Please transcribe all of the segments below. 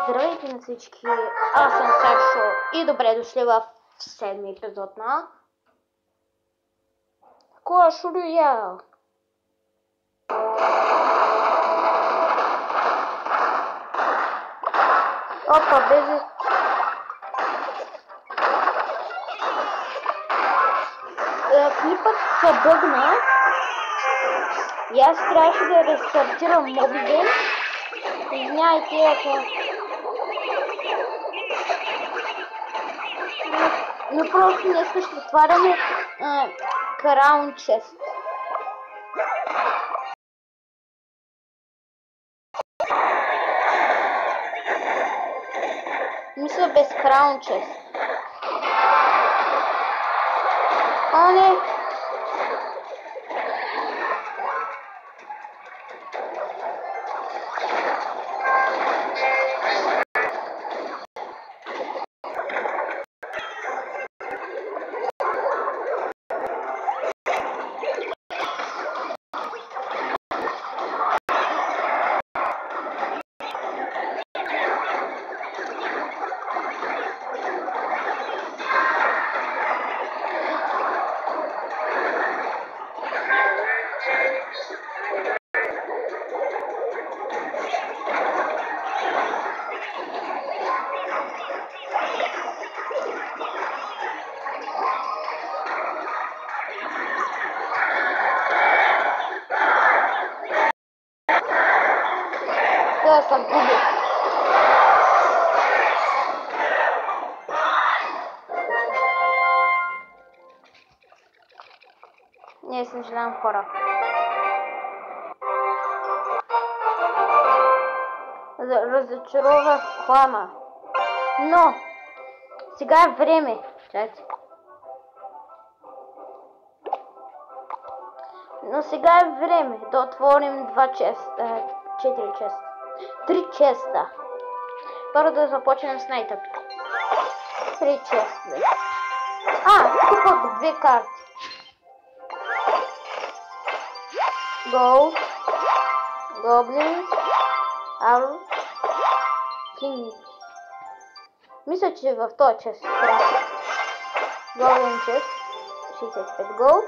Здравейте на всички, аз съм Сашо и добре дошли в 7-ми епизод на Clash Royale. Опа, без... клипът се бъгна и аз трябваше да рестартирам мобилен. Извиняйте, ако... Но просто днес ще отваряме Crown Chest. Мисля без Crown Chest. О, не! Да, съм губил. Не, съжалявам, хора. Разочаровах клана. Но, сега е време. Чакайте. Но сега е време да отворим 4 честа. 3 честа. Първо да започнем с най-тъпите. 3 честа. Тук пък 2 карти. Gold, Goblin, Arrow, King. Мисля, че в този чест трябва. Goblin чест, 65 Gold.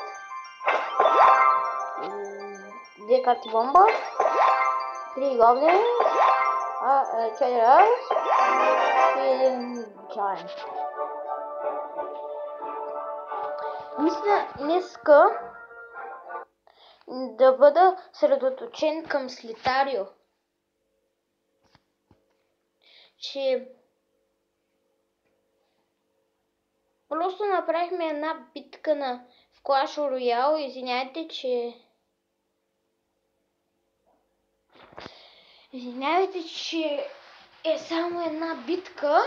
2 карти бомба. 3 Goblin. 4 Arrows. И 1 Giant. Мисля днеска да бъда средоточен към Слитарио. Че просто направихме една битка в Clash Royale. Извинявайте, че е само една битка,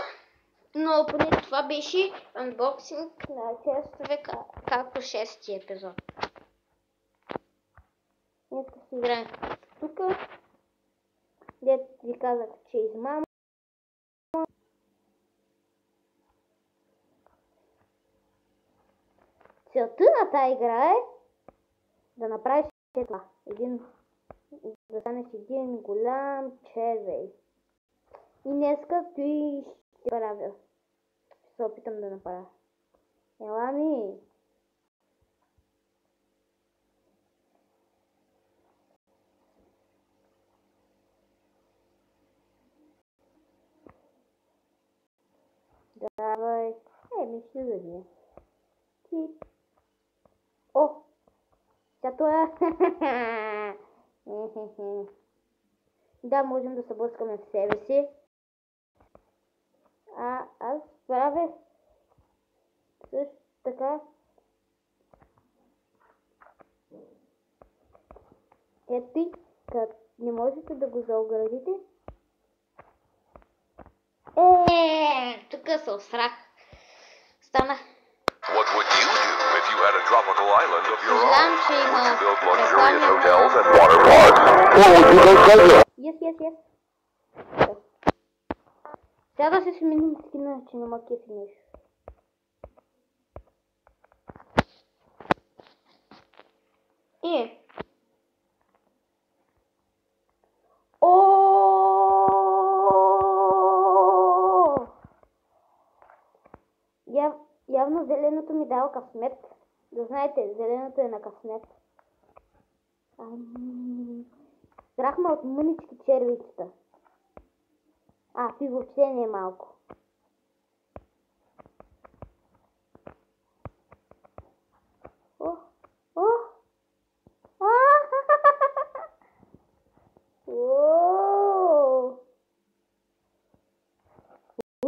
но поне това беше анбоксинг на честове, както 6-ти епизод. Днес си играем тук, дето ви казах, че измама. Целта на тази игра е да направиш това. Да станеш един голям червей. И днеска той ще правя. Ще се опитам да направя. Ела ми! Давай. Ми ще забия. Ти. О! Сега това е. Да, можем да се блъскаме в себе си. Аз правя също така. Ето, като не можете да го заоградите. Тук се осрах. Стана. What would you do if you had a tropical island of your own? Знам, че има Would you build luxurious hotels and water parks? Or would you go crazy? Yes. Сега да се сменим скина, че няма кефи нещо. Само зеленото ми дава късмет. Да знаете, зеленото е на късмет. Страхме от мънички червичета. Ти въобще не е малко.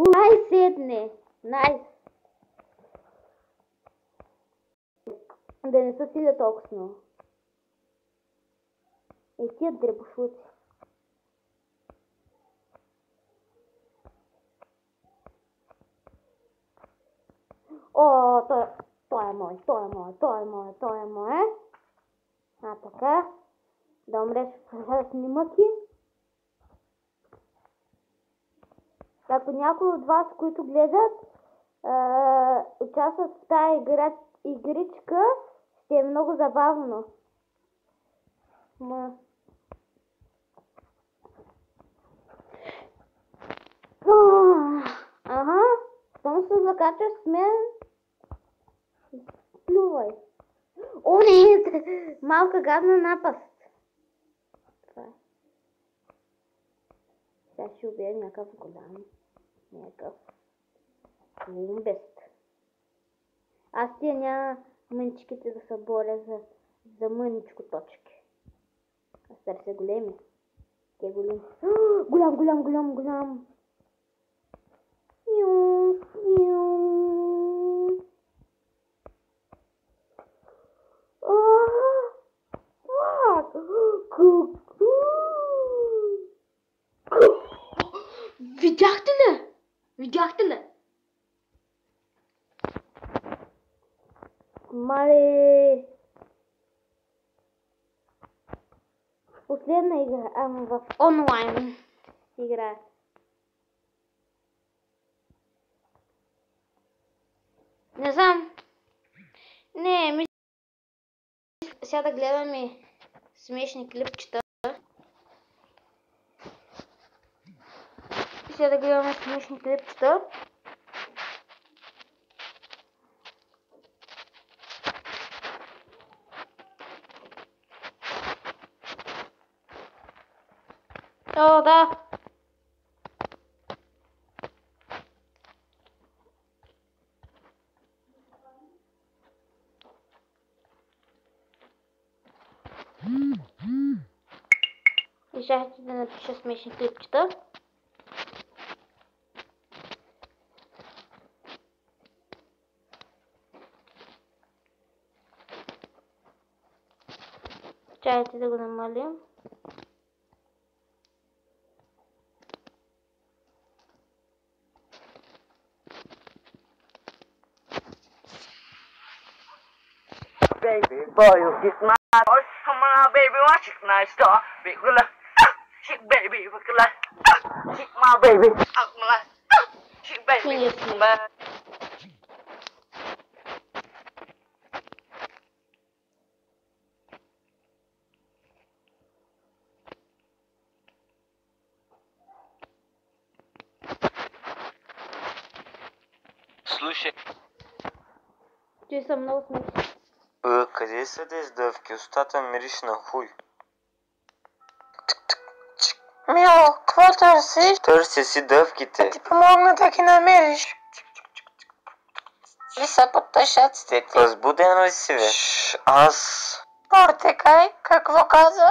Най-сетне! Да не са силя толкова много. Тия дребошлуци. Той е мой. Така. Да умреш в снимъки. Ако някой от вас, които гледат, участват в тази игричка, ще е много забавно. Щом се закачаш с мен, плювай. Не! Малка гадна напаст. Сега ще убия някакъв голям. Някакъв лумбест. Аз тия няма мъничките да се боря за мъничко точки. Аз търся големи. Те големи. Голям. Видяхте ли? Мале! Последна игра, в онлайн игра. Не знам. Не, сега да гледаме смешни клипчета. Да. Решах да напиша смешни клипчета. Чакайте да го намалим. Baby boy, you kiss my voice. Come on, baby, watch it nice door. Big girl, shit, baby, big girl, shit, my baby, shit, baby, Слушай. Ти са много смешни. Къде са дъвки? Устата мириш на хуй. Мило, какво търсиш? Търся си дъвките. Да ти помогна да ги намериш. И са под тъшаците ти. Възбуден ли си, бе? Аз... Портекай, какво каза?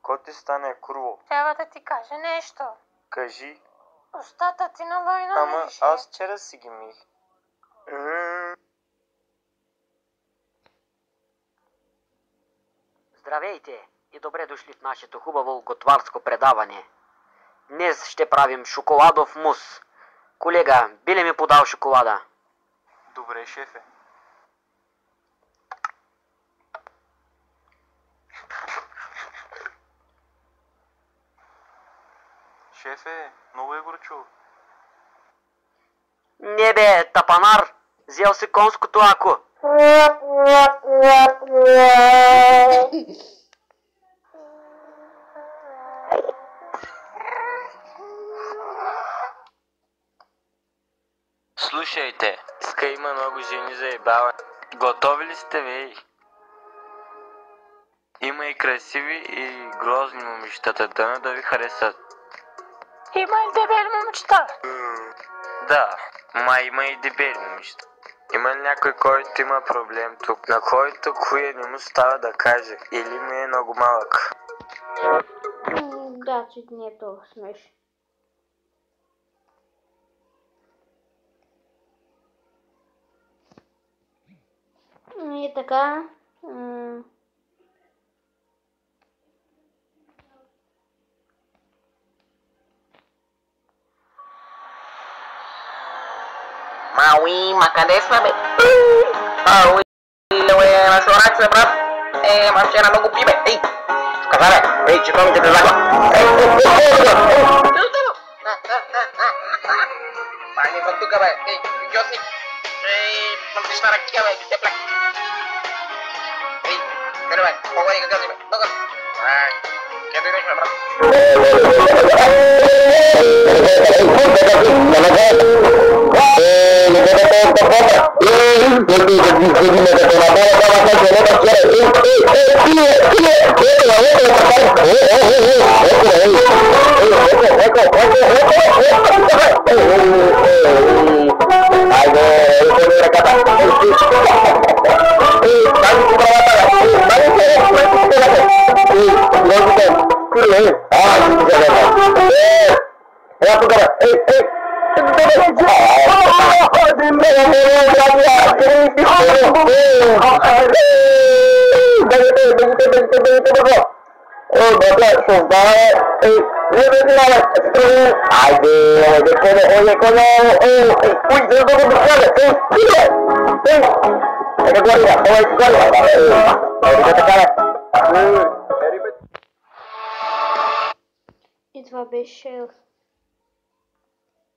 Ко ти стане курво? Трябва да ти кажа нещо. Кажи. Устата ти на война Ама мирише. аз вчера си ги мих. Здравейте и добре дошли в нашето хубаво готварско предаване. Днес ще правим шоколадов мус. Колега, би ли ми подал шоколада? Добре, шефе. Шефе, много е горчо. Не бе, тапанар! Взел си конското ако. Слушайте, ска има много жени заебава. Готови ли сте, бе? Има и красиви и грозни момичетата, дано да ви харесат. Има и дебели момичета. Да, има и дебели момичета. Има ли някой, който има проблем тук, на който хуя не му става да каже, или ми е много малък? Да, че не е толкова смешно. И така. Maui, къде сме, бе? Ауи, нашо рак се, брат. Машина много пи, бе. Ей, каза, бе. Ей, чекомите те загла. Пани са тука, бе. Ей, идиотни. Ей, мъмтишна ракия, бе. Тепляк. Ей, къде, бе? Погоди какъв си, бе. Догър. Къде идеш, бе, брат?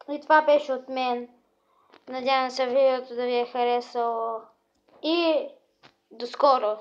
И това беше от мен. Надявам се видеото да ви е харесало. И до скоро!